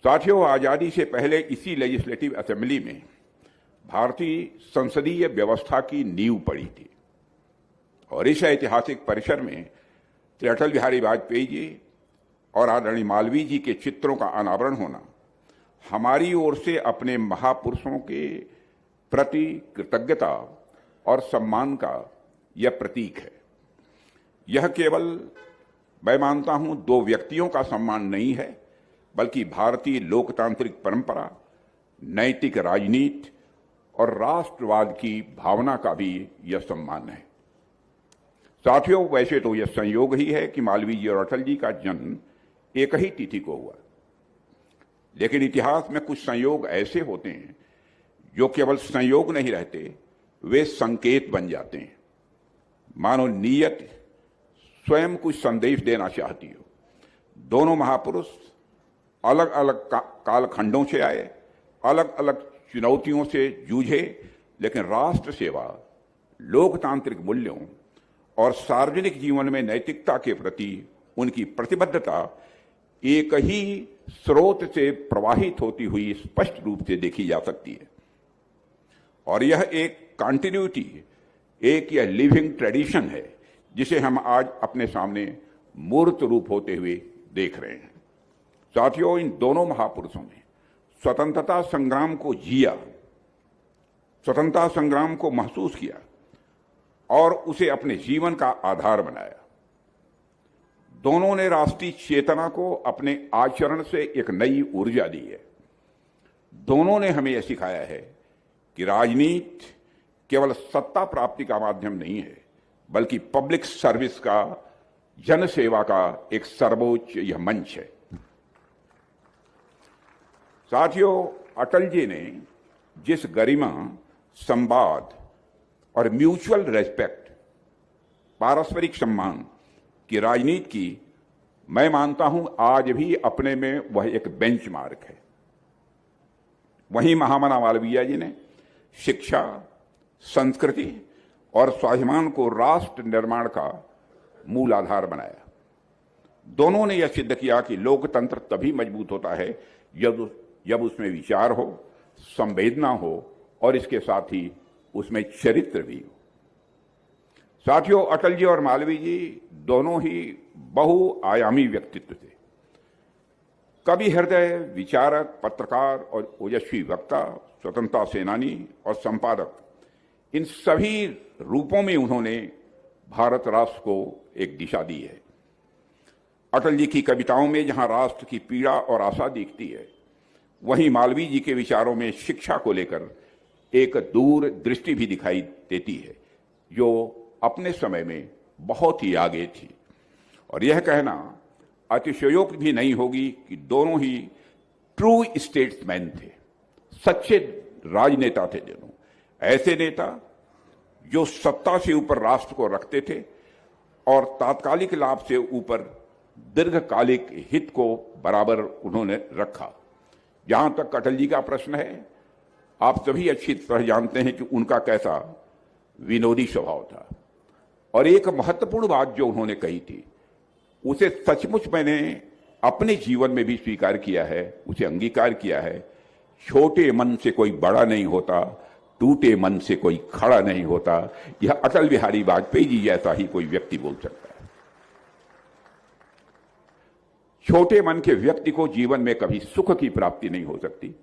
साथियों, आजादी से पहले इसी लेजिस्लेटिव असेंबली में भारतीय संसदीय व्यवस्था की नींव पड़ी थी और इस ऐतिहासिक परिसर में श्री अटल बिहारी वाजपेयी जी और आदरणीय मालवीय जी के चित्रों का अनावरण होना हमारी ओर से अपने महापुरुषों के प्रति कृतज्ञता और सम्मान का यह प्रतीक है। यह केवल मैं मानता हूं दो व्यक्तियों का सम्मान नहीं है, बल्कि भारतीय लोकतांत्रिक परंपरा, नैतिक राजनीति और राष्ट्रवाद की भावना का भी यह सम्मान है। साथियों, वैसे तो यह संयोग ही है कि मालवीय जी और अटल जी का जन्म एक ही तिथि को हुआ, लेकिन इतिहास में कुछ संयोग ऐसे होते हैं जो केवल संयोग नहीं रहते, वे संकेत बन जाते हैं। मानो नीयत स्वयं कुछ संदेश देना चाहती हो। दोनों महापुरुष अलग अलग कालखंडों से आए, अलग अलग चुनौतियों से जूझे, लेकिन राष्ट्र सेवा, लोकतांत्रिक मूल्यों और सार्वजनिक जीवन में नैतिकता के प्रति उनकी प्रतिबद्धता एक ही स्रोत से प्रवाहित होती हुई स्पष्ट रूप से देखी जा सकती है। और यह एक कंटिन्यूटी, एक यह लिविंग ट्रेडिशन है जिसे हम आज अपने सामने मूर्त रूप होते हुए देख रहे हैं। साथियों, इन दोनों महापुरुषों ने स्वतंत्रता संग्राम को जिया, स्वतंत्रता संग्राम को महसूस किया और उसे अपने जीवन का आधार बनाया। दोनों ने राष्ट्रीय चेतना को अपने आचरण से एक नई ऊर्जा दी है। दोनों ने हमें यह सिखाया है कि राजनीति केवल सत्ता प्राप्ति का माध्यम नहीं है, बल्कि पब्लिक सर्विस का, जन सेवा का एक सर्वोच्च यह मंच है। साथियों, अटल जी ने जिस गरिमा, संवाद और म्यूचुअल रेस्पेक्ट, पारस्परिक सम्मान की राजनीति की, मैं मानता हूं आज भी अपने में वह एक बेंचमार्क है। वहीं महामना मालवीय जी ने शिक्षा, संस्कृति और स्वाभिमान को राष्ट्र निर्माण का मूल आधार बनाया। दोनों ने यह सिद्ध किया कि लोकतंत्र तभी मजबूत होता है जब उसमें विचार हो, संवेदना हो और इसके साथ ही उसमें चरित्र भी हो। साथियों, अटल जी और मालवीय जी दोनों ही बहुआयामी व्यक्तित्व थे। कवि, हृदय, विचारक, पत्रकार और ओजस्वी वक्ता, स्वतंत्रता सेनानी और संपादक, इन सभी रूपों में उन्होंने भारत राष्ट्र को एक दिशा दी है। अटल जी की कविताओं में जहां राष्ट्र की पीड़ा और आशा दिखती है, वहीं मालवीय जी के विचारों में शिक्षा को लेकर एक दूर दृष्टि भी दिखाई देती है, जो अपने समय में बहुत ही आगे थी। और यह कहना अतिशयोक्ति भी नहीं होगी कि दोनों ही ट्रू स्टेट्समैन थे, सच्चे राजनेता थे। दोनों ऐसे नेता जो सत्ता से ऊपर राष्ट्र को रखते थे और तात्कालिक लाभ से ऊपर दीर्घकालिक हित को बराबर उन्होंने रखा। जहां तक अटल जी का प्रश्न है, आप सभी अच्छी तरह जानते हैं कि उनका कैसा विनोदी स्वभाव था। और एक महत्वपूर्ण बात जो उन्होंने कही थी, उसे सचमुच मैंने अपने जीवन में भी स्वीकार किया है, उसे अंगीकार किया है। छोटे मन से कोई बड़ा नहीं होता, टूटे मन से कोई खड़ा नहीं होता। यह अटल बिहारी वाजपेयी जी जैसा ही कोई व्यक्ति बोल सकता है। छोटे मन के व्यक्ति को जीवन में कभी सुख की प्राप्ति नहीं हो सकती,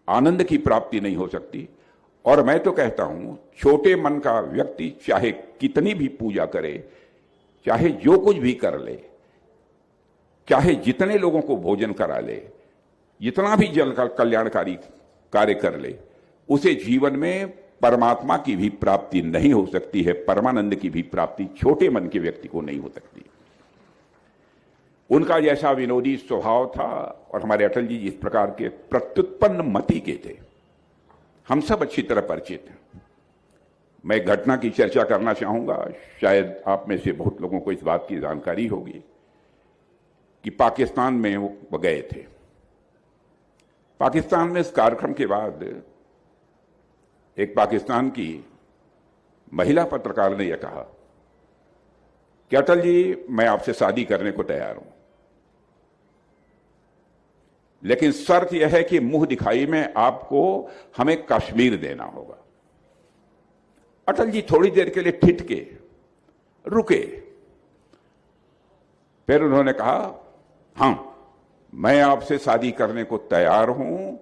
आनंद की प्राप्ति नहीं हो सकती। और मैं तो कहता हूं, छोटे मन का व्यक्ति चाहे कितनी भी पूजा करे, चाहे जो कुछ भी कर ले, चाहे जितने लोगों को भोजन करा ले, जितना भी जन कल्याणकारी कार्य कर ले, उसे जीवन में परमात्मा की भी प्राप्ति नहीं हो सकती है, परमानंद की भी प्राप्ति छोटे मन के व्यक्ति को नहीं हो सकती। उनका जैसा विनोदी स्वभाव था और हमारे अटल जी इस प्रकार के प्रत्युत्पन्न मति के थे, हम सब अच्छी तरह परिचित हैं। मैं घटना की चर्चा करना चाहूंगा, शायद आप में से बहुत लोगों को इस बात की जानकारी होगी कि पाकिस्तान में वो गए थे। पाकिस्तान में इस कार्यक्रम के बाद एक पाकिस्तान की महिला पत्रकार ने यह कहा कि अटल जी, मैं आपसे शादी करने को तैयार हूं। लेकिन शर्त यह है कि मुंह दिखाई में आपको हमें कश्मीर देना होगा। अटल जी थोड़ी देर के लिए ठिठके, रुके, फिर उन्होंने कहा, हां, मैं आपसे शादी करने को तैयार हूं,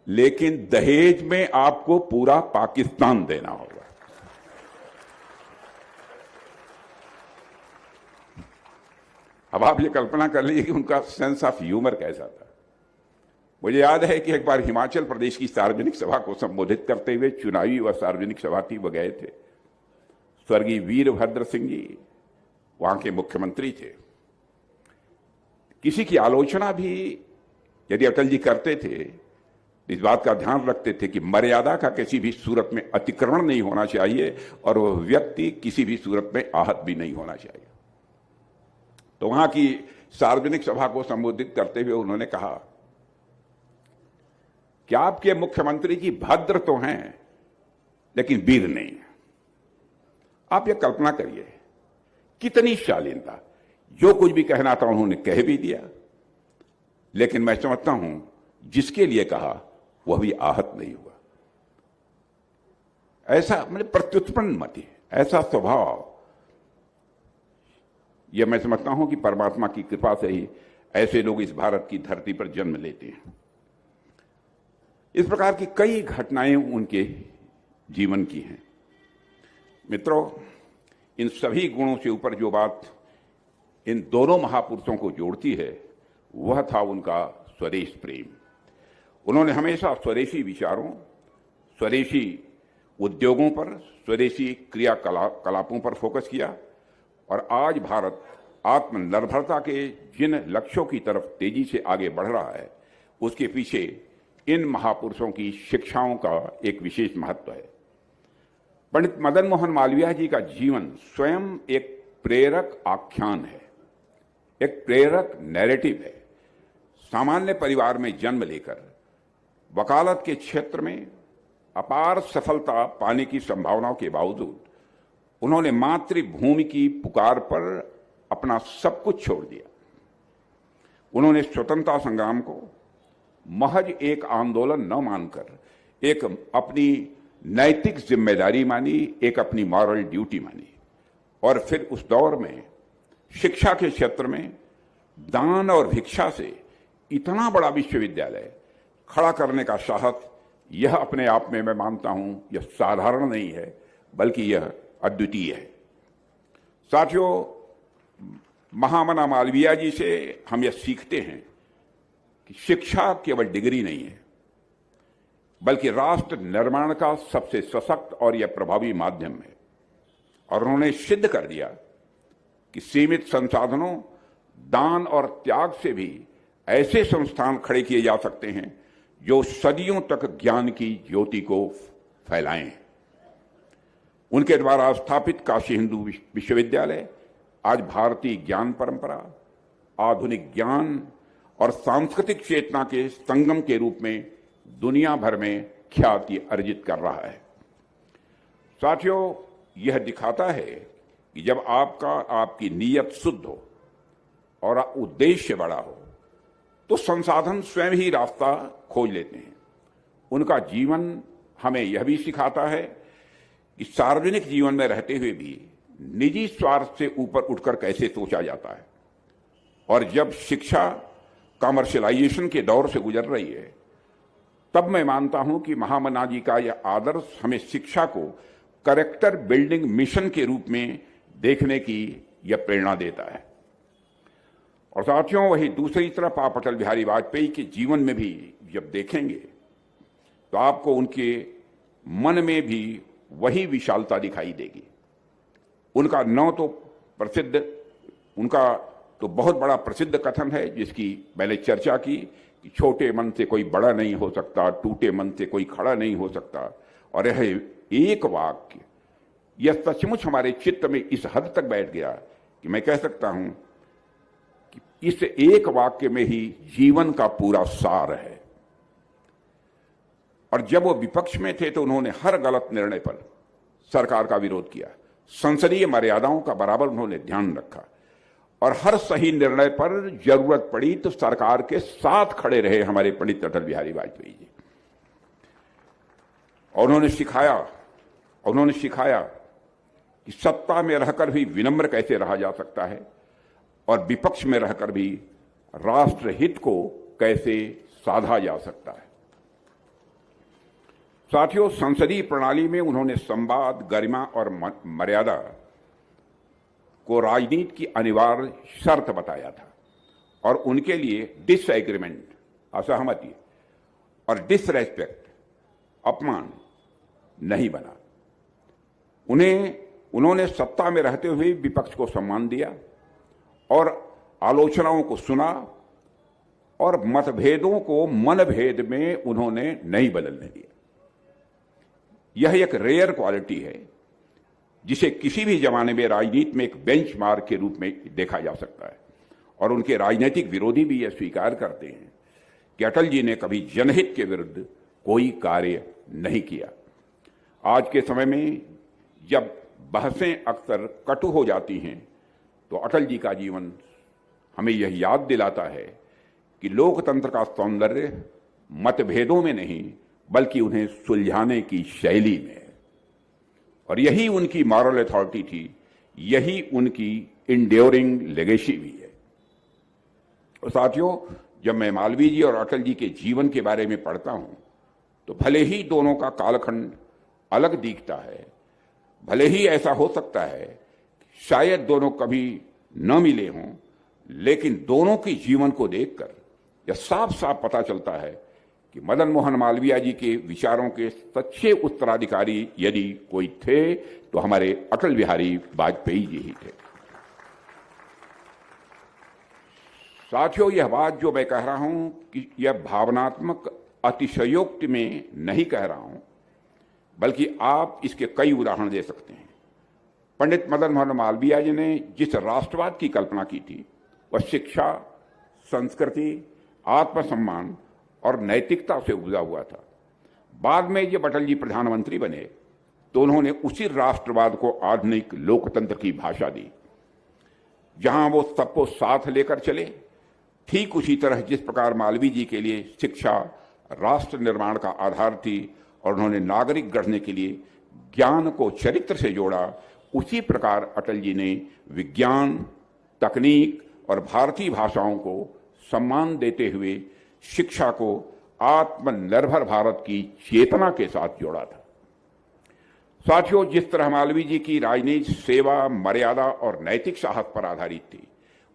लेकिन दहेज में आपको पूरा पाकिस्तान देना होगा। अब आप ये कल्पना कर लीजिए कि उनका सेंस ऑफ ह्यूमर कैसा था। मुझे याद है कि एक बार हिमाचल प्रदेश की सार्वजनिक सभा को संबोधित करते हुए, चुनावी व सार्वजनिक सभा थी, वो गए थे। स्वर्गीय वीरभद्र सिंह जी वहां के मुख्यमंत्री थे। किसी की आलोचना भी यदि अटल जी करते थे, इस बात का ध्यान रखते थे कि मर्यादा का किसी भी सूरत में अतिक्रमण नहीं होना चाहिए और वह व्यक्ति किसी भी सूरत में आहत भी नहीं होना चाहिए। तो वहां की सार्वजनिक सभा को संबोधित करते हुए उन्होंने कहा कि आपके मुख्यमंत्री जी भद्र तो हैं, लेकिन वीर नहीं है। आप ये कल्पना करिए कितनी शालीनता, जो कुछ भी कहना था उन्होंने कह भी दिया, लेकिन मैं समझता हूं जिसके लिए कहा वह भी आहत नहीं हुआ। ऐसा मतलब प्रत्युत्पन्न मति, ऐसा स्वभाव, यह मैं समझता हूं कि परमात्मा की कृपा से ही ऐसे लोग इस भारत की धरती पर जन्म लेते हैं। इस प्रकार की कई घटनाएं उनके जीवन की हैं। मित्रों, इन सभी गुणों से ऊपर जो बात इन दोनों महापुरुषों को जोड़ती है वह था उनका स्वदेश प्रेम। उन्होंने हमेशा स्वदेशी विचारों, स्वदेशी उद्योगों पर, स्वदेशी क्रियाकलापों पर फोकस किया और आज भारत आत्मनिर्भरता के जिन लक्ष्यों की तरफ तेजी से आगे बढ़ रहा है, उसके पीछे इन महापुरुषों की शिक्षाओं का एक विशेष महत्व है। पंडित मदन मोहन मालवीय जी का जीवन स्वयं एक प्रेरक आख्यान है, एक प्रेरक नैरेटिव है। सामान्य परिवार में जन्म लेकर वकालत के क्षेत्र में अपार सफलता पाने की संभावनाओं के बावजूद उन्होंने मातृभूमि की पुकार पर अपना सब कुछ छोड़ दिया। उन्होंने स्वतंत्रता संग्राम को महज एक आंदोलन न मानकर एक अपनी नैतिक जिम्मेदारी मानी, एक अपनी मॉरल ड्यूटी मानी और फिर उस दौर में शिक्षा के क्षेत्र में दान और भिक्षा से इतना बड़ा विश्वविद्यालय खड़ा करने का साहस, यह अपने आप में मैं मानता हूं यह साधारण नहीं है, बल्कि यह अद्वितीय है। साथियों, महामना मालवीय जी से हम यह सीखते हैं कि शिक्षा केवल डिग्री नहीं है, बल्कि राष्ट्र निर्माण का सबसे सशक्त और यह प्रभावी माध्यम है। और उन्होंने सिद्ध कर दिया कि सीमित संसाधनों, दान और त्याग से भी ऐसे संस्थान खड़े किए जा सकते हैं जो सदियों तक ज्ञान की ज्योति को फैलाएं। उनके द्वारा स्थापित काशी हिंदू विश्वविद्यालय आज भारतीय ज्ञान परंपरा, आधुनिक ज्ञान और सांस्कृतिक चेतना के संगम के रूप में दुनिया भर में ख्याति अर्जित कर रहा है। साथियों, यह दिखाता है कि जब आपकी नीयत शुद्ध हो और उद्देश्य बड़ा हो तो संसाधन स्वयं ही रास्ता खोज लेते हैं। उनका जीवन हमें यह भी सिखाता है कि सार्वजनिक जीवन में रहते हुए भी निजी स्वार्थ से ऊपर उठकर कैसे सोचा जाता है। और जब शिक्षा कमर्शियलाइजेशन के दौर से गुजर रही है, तब मैं मानता हूं कि महामना जी का यह आदर्श हमें शिक्षा को कैरेक्टर बिल्डिंग मिशन के रूप में देखने की यह प्रेरणा देता है। और साथियों, वही दूसरी तरफ आप अटल बिहारी वाजपेयी के जीवन में भी जब देखेंगे तो आपको उनके मन में भी वही विशालता दिखाई देगी। उनका तो बहुत बड़ा प्रसिद्ध कथन है जिसकी मैंने चर्चा की कि छोटे मन से कोई बड़ा नहीं हो सकता, टूटे मन से कोई खड़ा नहीं हो सकता। और यह एक वाक्य यह सचमुच हमारे चित्त में इस हद तक बैठ गया कि मैं कह सकता हूं कि इस एक वाक्य में ही जीवन का पूरा सार है। और जब वो विपक्ष में थे तो उन्होंने हर गलत निर्णय पर सरकार का विरोध किया, संसदीय मर्यादाओं का बराबर उन्होंने ध्यान रखा और हर सही निर्णय पर जरूरत पड़ी तो सरकार के साथ खड़े रहे हमारे पंडित अटल बिहारी वाजपेयी जी। और उन्होंने सिखाया कि सत्ता में रहकर भी विनम्र कैसे रहा जा सकता है और विपक्ष में रहकर भी राष्ट्र हित को कैसे साधा जा सकता है। साथियों, संसदीय प्रणाली में उन्होंने संवाद, गरिमा और मर्यादा को राजनीति की अनिवार्य शर्त बताया था और उनके लिए डिसएग्रीमेंट, असहमति और डिसरेस्पेक्ट, अपमान नहीं बना। उन्होंने सत्ता में रहते हुए विपक्ष को सम्मान दिया और आलोचनाओं को सुना और मतभेदों को मनभेद में उन्होंने नहीं बदलने दिया। यह एक रेयर क्वालिटी है जिसे किसी भी जमाने में राजनीति में एक बेंचमार्क के रूप में देखा जा सकता है और उनके राजनीतिक विरोधी भी यह स्वीकार करते हैं कि अटल जी ने कभी जनहित के विरुद्ध कोई कार्य नहीं किया। आज के समय में जब बहसें अक्सर कटु हो जाती हैं तो अटल जी का जीवन हमें यह याद दिलाता है कि लोकतंत्र का सौंदर्य मतभेदों में नहीं बल्कि उन्हें सुलझाने की शैली में है और यही उनकी मॉरल अथॉरिटी थी, यही उनकी इंड्योरिंग लेगेसी भी है। और साथियों, जब मैं मालवीय जी और अटल जी के जीवन के बारे में पढ़ता हूं तो भले ही दोनों का कालखंड अलग दिखता है, भले ही ऐसा हो सकता है शायद दोनों कभी न मिले हों, लेकिन दोनों के जीवन को देखकर यह साफ साफ पता चलता है कि मदन मोहन मालवीय जी के विचारों के सच्चे उत्तराधिकारी यदि कोई थे तो हमारे अटल बिहारी वाजपेयी जी ही थे। साथियों, यह बात जो मैं कह रहा हूं कि यह भावनात्मक अतिशयोक्ति में नहीं कह रहा हूं, बल्कि आप इसके कई उदाहरण दे सकते हैं। पंडित मदन मोहन मालवीय जी ने जिस राष्ट्रवाद की कल्पना की थी वह शिक्षा, संस्कृति, आत्मसम्मान और नैतिकता से उपजा हुआ था। बाद में जब अटल जी प्रधानमंत्री बने तो उन्होंने उसी राष्ट्रवाद को आधुनिक लोकतंत्र की भाषा दी, जहां वो सबको साथ लेकर चले। ठीक उसी तरह जिस प्रकार मालवीय जी के लिए शिक्षा राष्ट्र निर्माण का आधार थी और उन्होंने नागरिक गढ़ने के लिए ज्ञान को चरित्र से जोड़ा, उसी प्रकार अटल जी ने विज्ञान, तकनीक और भारतीय भाषाओं को सम्मान देते हुए शिक्षा को आत्मनिर्भर भारत की चेतना के साथ जोड़ा था। साथियों, जिस तरह मालवीय जी की राजनीति सेवा, मर्यादा और नैतिक साहस पर आधारित थी,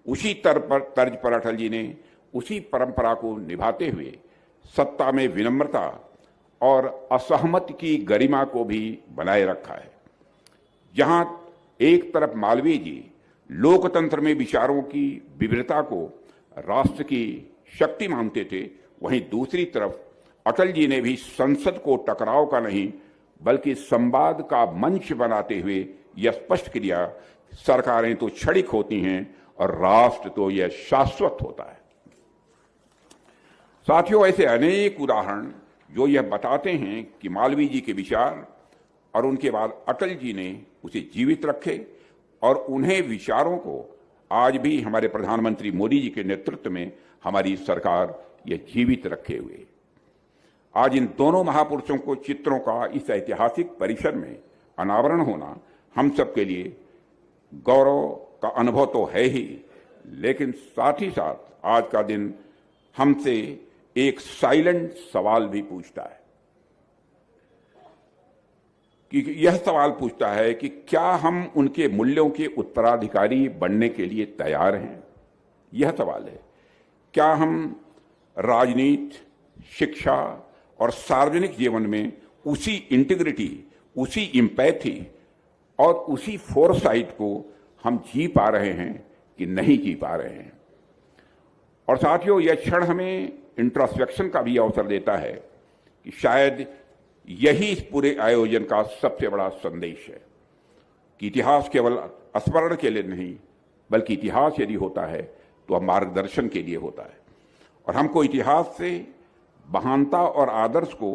उसी तर्ज पर अटल जी ने उसी परंपरा को निभाते हुए सत्ता में विनम्रता और असहमति की गरिमा को भी बनाए रखा है। जहां एक तरफ मालवीय जी लोकतंत्र में विचारों की विविधता को राष्ट्र की शक्ति मानते थे, वहीं दूसरी तरफ अटल जी ने भी संसद को टकराव का नहीं बल्कि संवाद का मंच बनाते हुए यह स्पष्ट किया, सरकारें तो क्षणिक होती हैं और राष्ट्र तो यह शाश्वत होता है। साथियों, ऐसे अनेक उदाहरण जो यह बताते हैं कि मालवीय जी के विचार और उनके बाद अटल जी ने उसे जीवित रखे और उन्हें विचारों को आज भी हमारे प्रधानमंत्री मोदी जी के नेतृत्व में हमारी सरकार यह जीवित रखे हुए। आज इन दोनों महापुरुषों को चित्रों का इस ऐतिहासिक परिसर में अनावरण होना हम सबके लिए गौरव का अनुभव तो है ही, लेकिन साथ ही साथ आज का दिन हमसे एक साइलेंट सवाल भी पूछता है कि यह सवाल पूछता है कि क्या हम उनके मूल्यों के उत्तराधिकारी बनने के लिए तैयार हैं। यह सवाल है, क्या हम राजनीति, शिक्षा और सार्वजनिक जीवन में उसी इंटीग्रिटी, उसी इम्पैथी और उसी फोरसाइट को हम जी पा रहे हैं कि नहीं जी पा रहे हैं। और साथियों, यह क्षण हमें इंट्रोस्पेक्शन का भी अवसर देता है कि शायद यही इस पूरे आयोजन का सबसे बड़ा संदेश है कि इतिहास केवल स्मरण के लिए नहीं बल्कि इतिहास यदि होता है तो मार्गदर्शन के लिए होता है। और हमको इतिहास से महानता और आदर्श को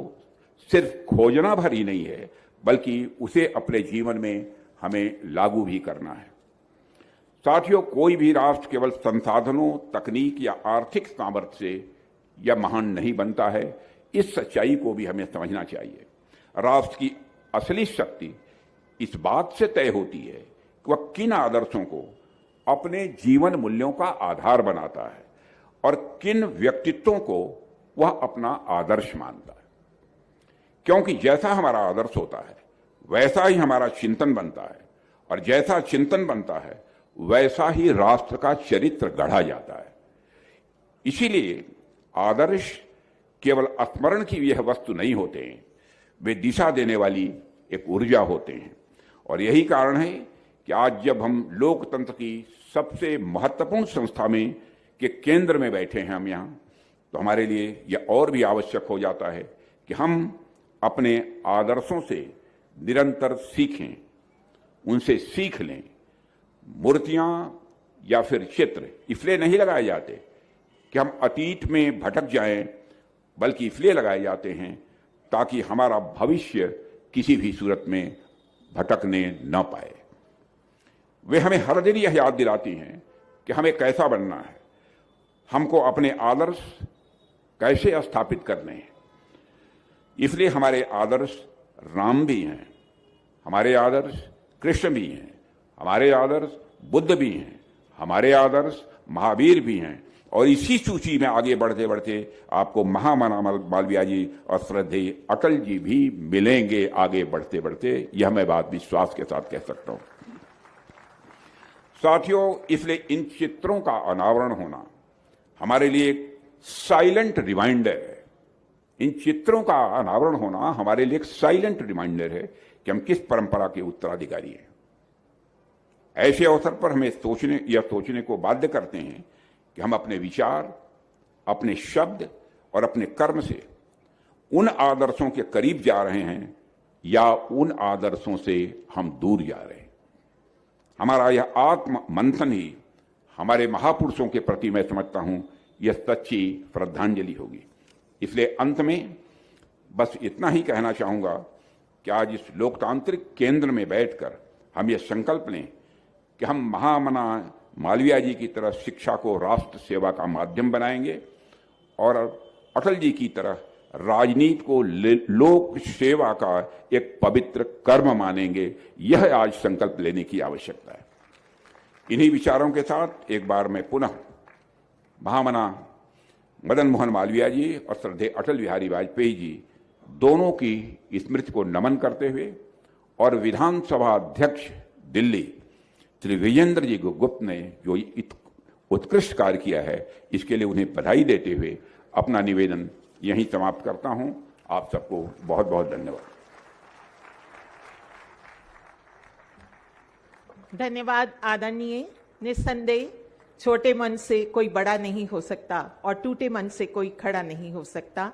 सिर्फ खोजना भर ही नहीं है बल्कि उसे अपने जीवन में हमें लागू भी करना है। साथियों, कोई भी राष्ट्र केवल संसाधनों, तकनीक या आर्थिक सामर्थ्य से या महान नहीं बनता है। इस सच्चाई को भी हमें समझना चाहिए। राष्ट्र की असली शक्ति इस बात से तय होती है कि वह किन आदर्शों को अपने जीवन मूल्यों का आधार बनाता है और किन व्यक्तित्वों को वह अपना आदर्श मानता है। क्योंकि जैसा हमारा आदर्श होता है वैसा ही हमारा चिंतन बनता है, और जैसा चिंतन बनता है वैसा ही राष्ट्र का चरित्र गढ़ा जाता है। इसीलिए आदर्श केवल स्मरण की यह वस्तु नहीं होते हैं, वे दिशा देने वाली एक ऊर्जा होते हैं। और यही कारण है कि आज जब हम लोकतंत्र की सबसे महत्वपूर्ण संस्था में के केंद्र में बैठे हैं हम यहाँ, तो हमारे लिए यह और भी आवश्यक हो जाता है कि हम अपने आदर्शों से निरंतर सीखें, उनसे सीख लें। मूर्तियां या फिर चित्र इसलिए नहीं लगाए जाते कि हम अतीत में भटक जाएं, बल्कि इसलिए लगाए जाते हैं ताकि हमारा भविष्य किसी भी सूरत में भटकने न पाए। वे हमें हर दिन यह याद दिलाती हैं कि हमें कैसा बनना है, हमको अपने आदर्श कैसे स्थापित करने हैं। इसलिए हमारे आदर्श राम भी हैं, हमारे आदर्श कृष्ण भी हैं, हमारे आदर्श बुद्ध भी हैं, हमारे आदर्श महावीर भी हैं। और इसी सूची में आगे बढ़ते बढ़ते आपको महामना मालवीय जी और श्रद्धेय अटल जी भी मिलेंगे आगे बढ़ते बढ़ते। यह मैं बात विश्वास के साथ कह सकता हूं। साथियों, इसलिए इन चित्रों का अनावरण होना हमारे लिए एक साइलेंट रिमाइंडर है। इन चित्रों का अनावरण होना हमारे लिए एक साइलेंट रिमाइंडर है कि हम किस परंपरा के उत्तराधिकारी हैं। ऐसे अवसर पर हमें सोचने को बाध्य करते हैं कि हम अपने विचार, अपने शब्द और अपने कर्म से उन आदर्शों के करीब जा रहे हैं या उन आदर्शों से हम दूर जा रहे हैं। हमारा यह आत्म मंथन ही हमारे महापुरुषों के प्रति, मैं समझता हूं, यह सच्ची श्रद्धांजलि होगी। इसलिए अंत में बस इतना ही कहना चाहूंगा कि आज इस लोकतांत्रिक केंद्र में बैठकर हम यह संकल्प लें कि हम महामना मालवीय जी की तरह शिक्षा को राष्ट्र सेवा का माध्यम बनाएंगे और अटल जी की तरह राजनीति को लोक सेवा का एक पवित्र कर्म मानेंगे। यह आज संकल्प लेने की आवश्यकता है। इन्हीं विचारों के साथ एक बार मैं पुनः महामना मदन मोहन मालवीय जी और श्रद्धेय अटल बिहारी वाजपेयी जी दोनों की स्मृति को नमन करते हुए और विधानसभा अध्यक्ष दिल्ली श्री विजेंद्र जी गुप्त ने जो उत्कृष्ट कार्य किया है, इसके लिए उन्हें बधाई देते हुए अपना निवेदन यहीं समाप्त करता हूं। आप सबको बहुत बहुत धन्यवाद। धन्यवाद आदरणीय। निस्संदेह छोटे मन से कोई बड़ा नहीं हो सकता और टूटे मन से कोई खड़ा नहीं हो सकता।